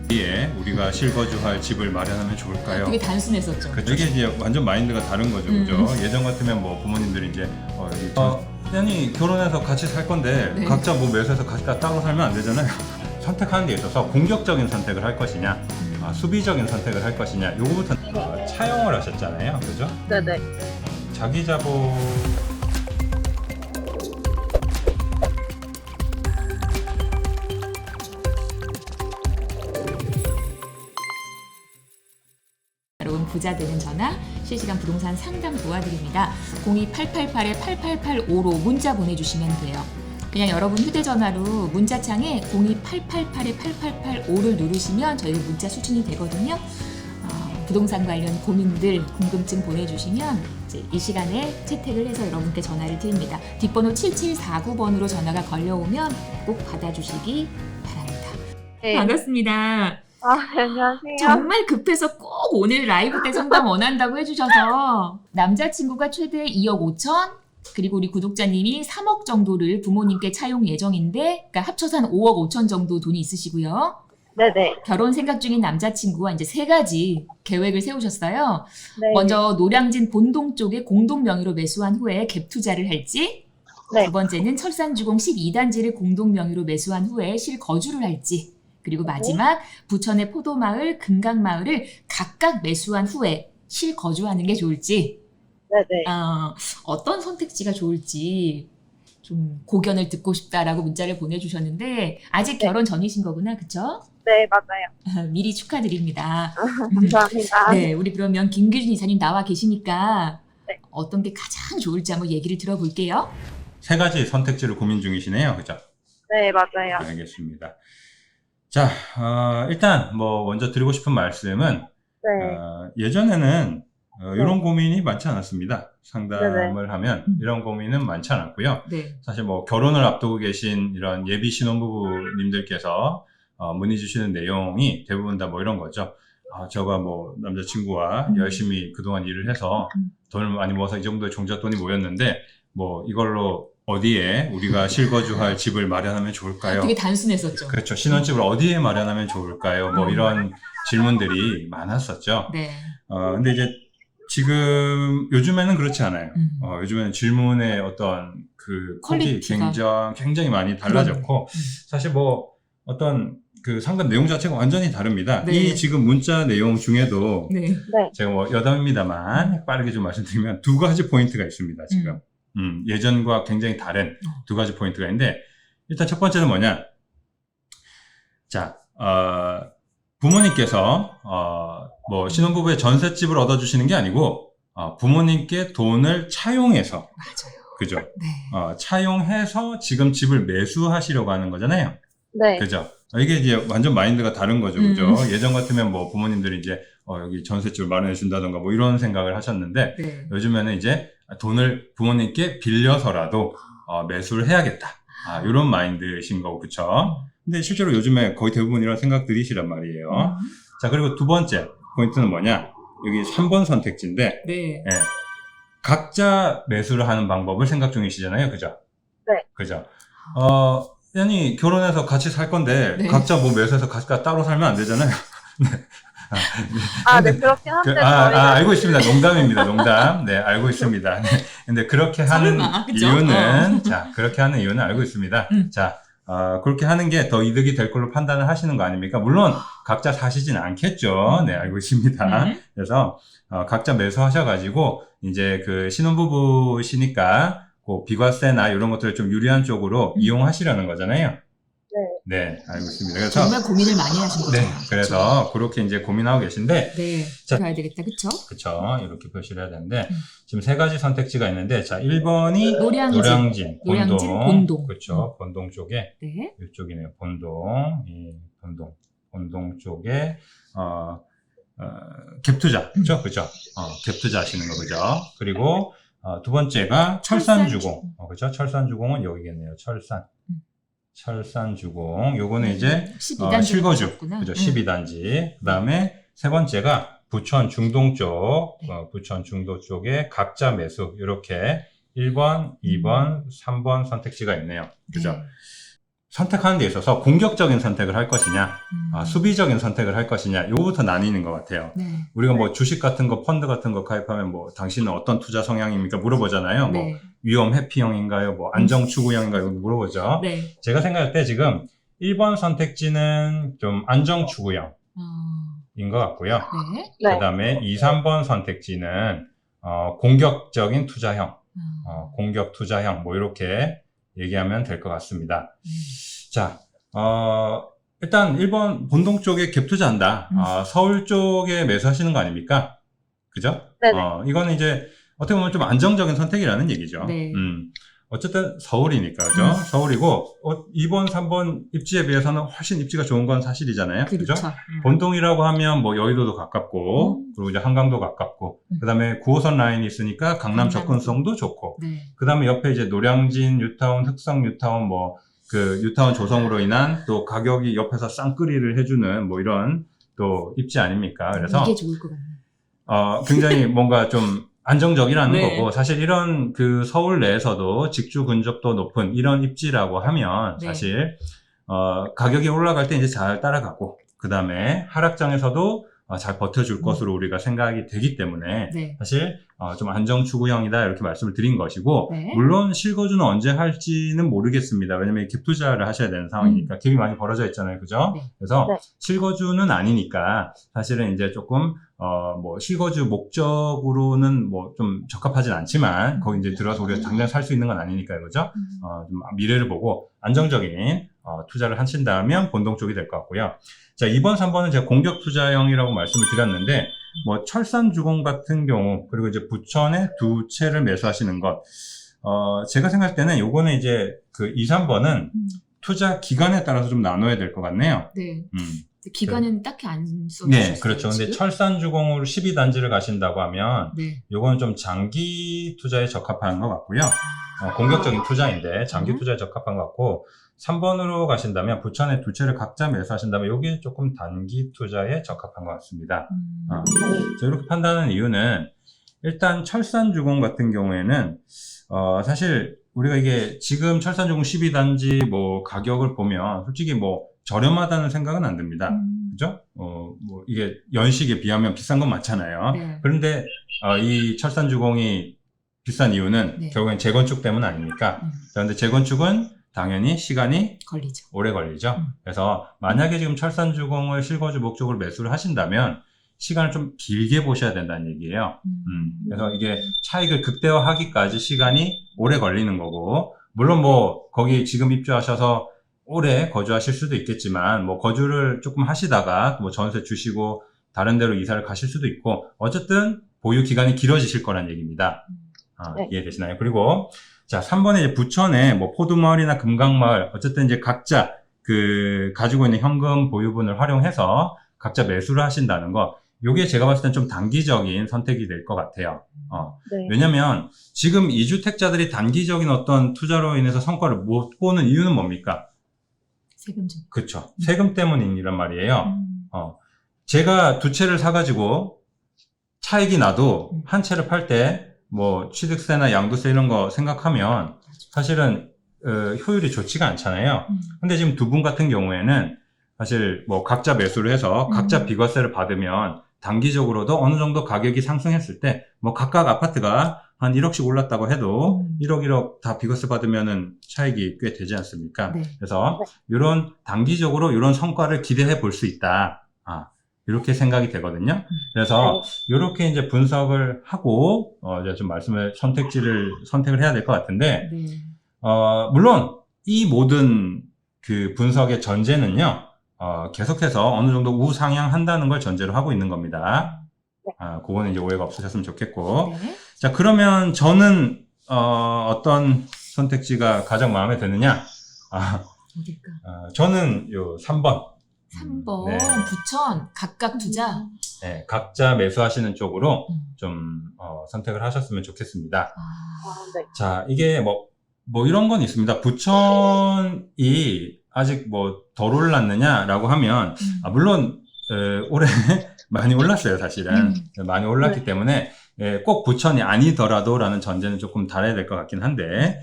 어디에 우리가 실거주할 집을 마련하면 좋을까요? 되게 단순했었죠. 그쵸? 이게 이제 완전 마인드가 다른 거죠, 그죠? 예전 같으면 뭐 부모님들이 이제 아니 결혼해서 같이 살 건데 네. 각자 뭐 매수해서 각자 따로 살면 안 되잖아요. 선택하는 데 있어서 공격적인 선택을 할 것이냐, 수비적인 선택을 할 것이냐, 요거부터 차용을 하셨잖아요, 그죠? 네네. 자기 자본 여러분 부자 되는 전화 실시간 부동산 상담 도와드립니다. 02888-8885로 문자 보내주시면 돼요. 그냥 여러분 휴대전화로 문자창에 02888-8885를 누르시면 저희 문자 수준이 되거든요. 부동산 관련 고민들, 궁금증 보내주시면 이제 이 시간에 채택을 해서 여러분께 전화를 드립니다. 뒷번호 7749번으로 전화가 걸려오면 꼭 받아주시기 바랍니다. 네. 반갑습니다. 네, 안녕하세요. 정말 급해서 꼭 오늘 라이브 때 상담 원한다고 해주셔서 남자친구가 최대 2억 5천 그리고 우리 구독자님이 3억 정도를 부모님께 차용 예정인데 그러니까 합쳐서 한 5억 5천 정도 돈이 있으시고요. 네네. 결혼 생각 중인 남자친구와 이제 3가지 계획을 세우셨어요. 네. 먼저 노량진 본동 쪽에 공동 명의로 매수한 후에 갭 투자를 할지 네. 두 번째는 철산주공 12단지를 공동 명의로 매수한 후에 실거주를 할지 그리고 마지막 부천의 포도마을, 금강마을을 각각 매수한 후에 실거주하는 게 좋을지 네네. 어떤 선택지가 좋을지 좀 고견을 듣고 싶다라고 문자를 보내주셨는데 아직 네. 결혼 전이신 거구나, 그쵸? 네, 맞아요. 미리 축하드립니다. 감사합니다. 네, 우리 그러면 김규준 이사님 나와 계시니까 네. 어떤 게 가장 좋을지 한번 얘기를 들어볼게요. 3가지 선택지를 고민 중이시네요, 그죠? 네, 맞아요. 알겠습니다. 자, 일단 뭐 먼저 드리고 싶은 말씀은 네. 예전에는 이런 고민이 많지 않았습니다. 상담을 하면 음. 이런 고민은 많지 않았고요. 네. 사실 뭐 결혼을 앞두고 계신 이런 예비 신혼부부님들께서 문의 주시는 내용이 대부분 다 뭐 이런 거죠. 저가 뭐 남자친구와 열심히 그동안 일을 해서 돈을 많이 모아서 이 정도의 종잣돈이 모였는데 뭐 이걸로 어디에 우리가 실거주할 집을 마련하면 좋을까요? 되게 단순했었죠. 그렇죠. 신혼집을 어디에 마련하면 좋을까요? 뭐 이런 질문들이 많았었죠. 네. 근데 이제 지금 요즘에는 그렇지 않아요. 요즘에는 질문의 어떤 그 퀄이 퀄리티가. 굉장히 많이 달라졌고 사실 뭐 어떤 그 상담 내용 자체가 완전히 다릅니다. 네. 이 지금 문자 내용 중에도 네. 네. 제가 뭐 여담입니다만 빠르게 좀 말씀드리면 2가지 포인트가 있습니다. 지금 예전과 굉장히 다른 2가지 포인트가 있는데 일단 첫 번째는 뭐냐? 자, 부모님께서 뭐 신혼부부의 전셋집을 얻어주시는 게 아니고 부모님께 돈을 차용해서 맞아요. 그죠? 네. 차용해서 지금 집을 매수하시려고 하는 거잖아요. 네. 그죠? 이게 이제 완전 마인드가 다른 거죠, 그죠? 예전 같으면 뭐 부모님들이 이제 여기 전셋집을 마련해 준다던가 뭐 이런 생각을 하셨는데 네. 요즘에는 이제 돈을 부모님께 빌려서라도 매수를 해야겠다. 이런 마인드신 거고, 그쵸? 근데 실제로 요즘에 거의 대부분 이런 생각들이시란 말이에요. 자, 그리고 2번째 포인트는 뭐냐? 여기 3번 선택지인데, 네. 예, 각자 매수를 하는 방법을 생각 중이시잖아요, 그죠? 네. 그죠? 아니, 결혼해서 같이 살 건데, 네. 각자 뭐 매수해서 각자 따로 살면 안 되잖아요. 네, 그렇긴 한데. 알고 있습니다. 농담입니다. 농담. 네, 알고 있습니다. 네. 근데 그렇게 하는 설마, 그죠? 이유는, 자, 그렇게 하는 이유는 알고 있습니다. 자, 그렇게 하는 게 더 이득이 될 걸로 판단을 하시는 거 아닙니까? 물론, 각자 사시진 않겠죠. 네, 알고 있습니다. 그래서, 각자 매수하셔가지고, 이제 그 신혼부부시니까, 그 비과세나 이런 것들을 좀 유리한 쪽으로 이용하시려는 거잖아요. 네, 알고 있습니다. 그래서 정말 고민을 많이 하신 거죠. 네, 그래서 그렇게 이제 고민하고 계신데, 네. 자, 가야 되겠다, 그쵸? 그쵸. 이렇게 표시를 해야 되는데, 지금 3가지 선택지가 있는데, 자, 1번이 노량진, 본동. 그쵸. 본동 쪽에, 네. 이쪽이네요. 본동, 본동 쪽에, 갭투자. 그쵸? 그쵸? 갭투자 하시는 거, 그죠? 그리고, 2번째가 철산주공. 그쵸? 철산주공은 여기겠네요. 철산주공. 요거는 이제 12단지 실거주. 그죠? 12단지. 그 다음에 3번째가 부천 중동 쪽, 부천 중도 쪽에 각자 매수. 이렇게 1번, 2번, 3번 선택지가 있네요. 그죠? 네. 선택하는 데 있어서 공격적인 선택을 할 것이냐, 수비적인 선택을 할 것이냐, 요거부터 나뉘는 것 같아요. 네. 우리가 뭐 주식 같은 거, 펀드 같은 거 가입하면 뭐 당신은 어떤 투자 성향입니까? 물어보잖아요. 뭐 네. 위험 회피형인가요? 뭐 안정 추구형인가요? 물어보죠. 네. 제가 생각할 때 지금 1번 선택지는 좀 안정 추구형인 것 같고요. 네. 네. 그 다음에 2, 3번 선택지는 공격적인 투자형, 공격 투자형, 뭐 이렇게 얘기하면 될 것 같습니다. 자, 일단 1번 본동 쪽에 갭 투자한다. 서울 쪽에 매수하시는 거 아닙니까? 그죠? 네네. 이거는 이제 어떻게 보면 좀 안정적인 선택이라는 얘기죠. 네. 어쨌든 서울이니까, 그죠? 서울이고, 2번, 3번 입지에 비해서는 훨씬 입지가 좋은 건 사실이잖아요. 그죠? 그렇죠. 본동이라고 하면 뭐 여의도도 가깝고, 그리고 이제 한강도 가깝고, 그 다음에 9호선 라인이 있으니까 강남 접근성도 좋고, 네. 그 다음에 옆에 이제 노량진, 뉴타운, 흑성 뉴타운, 뭐, 그 뉴타운 조성으로 인한 또 가격이 옆에서 쌍끌이를 해주는 뭐 이런 또 입지 아닙니까? 그래서, 이게 좋을 것 같네요. 굉장히 뭔가 좀 안정적이라는 네. 거고, 사실 이런 그 서울 내에서도 직주 근접도 높은 이런 입지라고 하면 네. 사실, 가격이 올라갈 때 이제 잘 따라가고, 그 다음에 하락장에서도 잘 버텨줄 것으로 우리가 생각이 되기 때문에 네. 사실 좀 안정 추구형이다 이렇게 말씀을 드린 것이고, 네. 물론 실거주는 언제 할지는 모르겠습니다. 왜냐면 갭 투자를 하셔야 되는 상황이니까 갭이 많이 벌어져 있잖아요, 그죠? 네. 그래서 네. 실거주는 아니니까 사실은 이제 조금 뭐 실거주 목적으로는 뭐 좀 적합하진 않지만 거기 이제 들어서 우리가 당장 살 수 있는 건 아니니까요, 그죠? 좀 미래를 보고 안정적인 투자를 하신다면 본동 쪽이 될 것 같고요. 자, 2번, 3번은 제가 공격 투자형이라고 말씀을 드렸는데, 뭐, 철산주공 같은 경우, 그리고 이제 부천에 두 채를 매수하시는 것, 제가 생각할 때는 요거는 이제 그 2, 3번은 투자 기간에 따라서 좀 나눠야 될 것 같네요. 네. 기간은 딱히 안 써주셨어요. 네, 그렇죠. 근데 지금? 철산주공으로 12단지를 가신다고 하면, 네. 요거는 좀 장기 투자에 적합한 것 같고요. 공격적인 투자인데 장기 투자에 적합한 것 같고, 3번으로 가신다면 부천에 두 채를 각자 매수하신다면 요게 조금 단기 투자에 적합한 것 같습니다. 자, 이렇게 판단하는 이유는 일단 철산주공 같은 경우에는 사실 우리가 이게 지금 철산주공 12단지 뭐 가격을 보면 솔직히 뭐 저렴하다는 생각은 안 듭니다. 그죠? 뭐 이게 연식에 비하면 비싼 건 많잖아요. 네. 그런데 이 철산주공이 비싼 이유는 네. 결국엔 재건축 때문 아닙니까? 그런데 재건축은 당연히 시간이 걸리죠. 오래 걸리죠. 그래서 만약에 지금 철산주공을 실거주 목적으로 매수를 하신다면 시간을 좀 길게 보셔야 된다는 얘기예요. 그래서 이게 차익을 극대화하기까지 시간이 오래 걸리는 거고, 물론 뭐 거기 지금 입주하셔서 오래 거주하실 수도 있겠지만, 뭐 거주를 조금 하시다가 뭐 전세 주시고 다른 데로 이사를 가실 수도 있고, 어쨌든 보유 기간이 길어지실 거란 얘기입니다. 네. 이해되시나요? 그리고 자, 3번에 이제 부천에 뭐 포두마을이나 금강마을, 어쨌든 이제 각자 그 가지고 있는 현금 보유분을 활용해서 각자 매수를 하신다는 거, 요게 제가 봤을 땐 좀 단기적인 선택이 될 것 같아요. 네. 왜냐면 지금 이주택자들이 단기적인 어떤 투자로 인해서 성과를 못 보는 이유는 뭡니까? 세금 좀. 그쵸. 세금 때문이란 말이에요. 제가 두 채를 사가지고 차익이 나도 한 채를 팔 때 뭐 취득세나 양도세 이런 거 생각하면 사실은 효율이 좋지가 않잖아요. 근데 지금 두 분 같은 경우에는 사실 뭐 각자 매수를 해서 각자 비과세를 받으면 단기적으로도 어느 정도 가격이 상승했을 때 뭐 각각 아파트가 한 1억씩 올랐다고 해도 1억 다 비과세 받으면은 차익이 꽤 되지 않습니까? 네. 그래서 이런 단기적으로 이런 성과를 기대해 볼 수 있다. 이렇게 생각이 되거든요. 그래서 이렇게 이제 분석을 하고 이제 좀 선택을 해야 될 것 같은데, 네. 물론 이 모든 그 분석의 전제는요, 계속해서 어느 정도 우상향한다는 걸 전제로 하고 있는 겁니다. 그거는 이제 오해가 없으셨으면 좋겠고. 네. 자, 그러면 저는 어떤 선택지가 가장 마음에 드느냐? 어딜까? 저는 요 3번. 3번 네. 부천 각각 투자. 네, 각자 매수하시는 쪽으로 좀 선택을 하셨으면 좋겠습니다. 네. 자, 이게 뭐 이런 건 있습니다. 부천이 아직 뭐 덜 올랐느냐라고 하면 물론 올해 많이 올랐어요, 사실은. 많이 올랐기 때문에 예, 꼭 부천이 아니더라도라는 전제는 조금 달아야 될 것 같긴 한데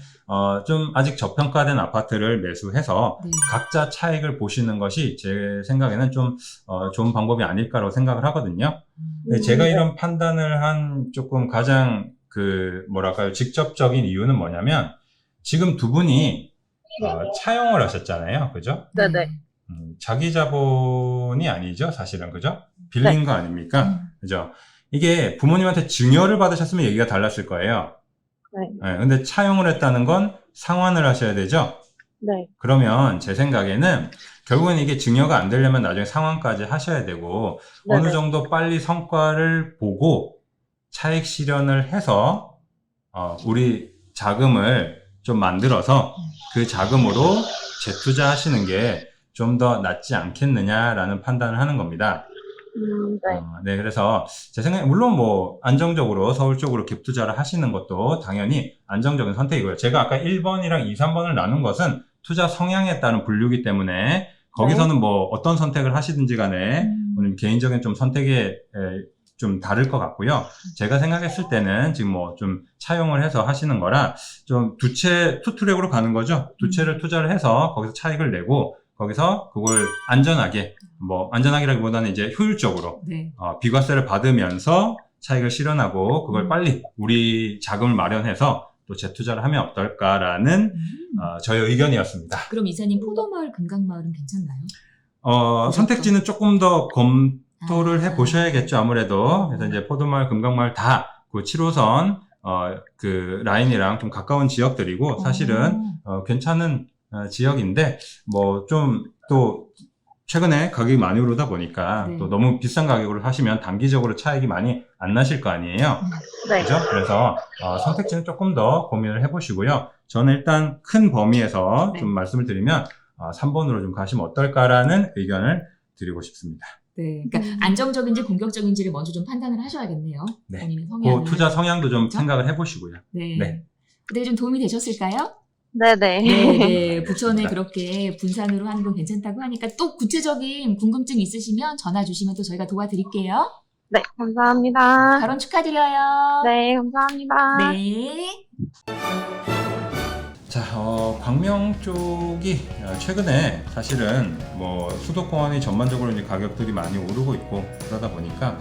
좀 아직 저평가된 아파트를 매수해서 네. 각자 차익을 보시는 것이 제 생각에는 좀 좋은 방법이 아닐까라고 생각을 하거든요. 네, 제가 이런 판단을 한 조금 가장 뭐랄까요, 직접적인 이유는 뭐냐면 지금 두 분이 차용을 하셨잖아요. 그죠? 네네. 자기 자본이 아니죠, 사실은. 그죠? 빌린 거 아닙니까? 그죠? 이게 부모님한테 증여를 받으셨으면 얘기가 달랐을 거예요. 네. 네, 근데 차용을 했다는 건 상환을 하셔야 되죠? 네. 그러면 제 생각에는 결국엔 이게 증여가 안 되려면 나중에 상환까지 하셔야 되고 네네. 어느 정도 빨리 성과를 보고 차익 실현을 해서 우리 자금을 좀 만들어서 그 자금으로 재투자하시는 게 좀 더 낫지 않겠느냐라는 판단을 하는 겁니다. 네. 네, 그래서 제 생각에 물론 뭐 안정적으로 서울 쪽으로 갭 투자를 하시는 것도 당연히 안정적인 선택이고요. 제가 아까 1번이랑 2, 3번을 나눈 것은 투자 성향에 따른 분류이기 때문에 거기서는 뭐 어떤 선택을 하시든지 간에 오늘 개인적인 좀 선택에 좀 다를 것 같고요. 제가 생각했을 때는 지금 뭐 좀 차용을 해서 하시는 거라 좀 투트랙으로 가는 거죠. 두 채를 투자를 해서 거기서 차익을 내고 거기서 그걸 안전하게, 뭐 안전하기라기보다는 이제 효율적으로 네. 비과세를 받으면서 차익을 실현하고 그걸 빨리 우리 자금을 마련해서 또 재투자를 하면 어떨까라는 저의 의견이었습니다. 그럼 이사님 포도마을 금강마을은 괜찮나요? 선택지는 조금 더 검토를 해보셔야겠죠, 아무래도. 그래서 이제 포도마을, 금강마을 다 그 7호선 그 라인이랑 좀 가까운 지역들이고 사실은 괜찮은 지역인데 뭐 좀 또 최근에 가격이 많이 오르다 보니까 네. 또 너무 비싼 가격으로 하시면 단기적으로 차익이 많이 안 나실 거 아니에요. 네. 그죠? 그래서 선택지는 조금 더 고민을 해보시고요. 저는 일단 큰 범위에서 네. 좀 말씀을 드리면 3번으로 좀 가시면 어떨까라는 의견을 드리고 싶습니다. 네. 그러니까 안정적인지 공격적인지를 먼저 좀 판단을 하셔야겠네요. 네. 본인의 성향을. 그 투자 성향도 좀 그렇죠? 생각을 해보시고요. 네. 네. 그때 좀 도움이 되셨을까요? 네네. 네. 부천에 알겠습니다. 그렇게 분산으로 하는 건 괜찮다고 하니까 또 구체적인 궁금증 있으시면 전화 주시면 또 저희가 도와드릴게요. 네, 감사합니다. 결혼 축하드려요. 네, 감사합니다. 네. 자, 광명 쪽이 최근에 사실은 뭐 수도권이 전반적으로 이제 가격들이 많이 오르고 있고 그러다 보니까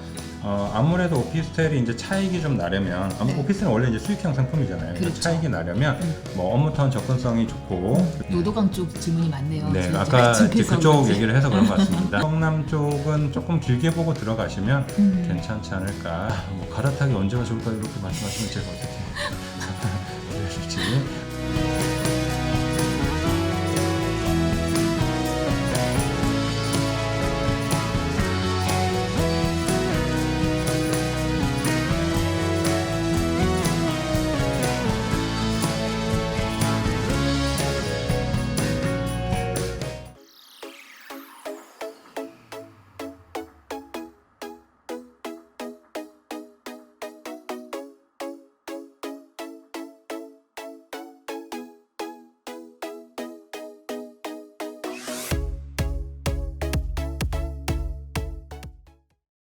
아무래도 오피스텔이 이제 차익이 좀 나려면 오피스텔은 원래 이제 수익형 상품이잖아요. 그렇죠. 차익이 나려면 뭐 업무타운 접근성이 좋고 노도강 쪽 질문이 많네요. 네, 지금 아까 집에서 그쪽 그런지. 얘기를 해서 그런 것 같습니다. 성남 쪽은 조금 길게 보고 들어가시면 괜찮지 않을까. 뭐 갈아타기 언제가 좋을까 이렇게 말씀하시면 제가 어떻게 그럴지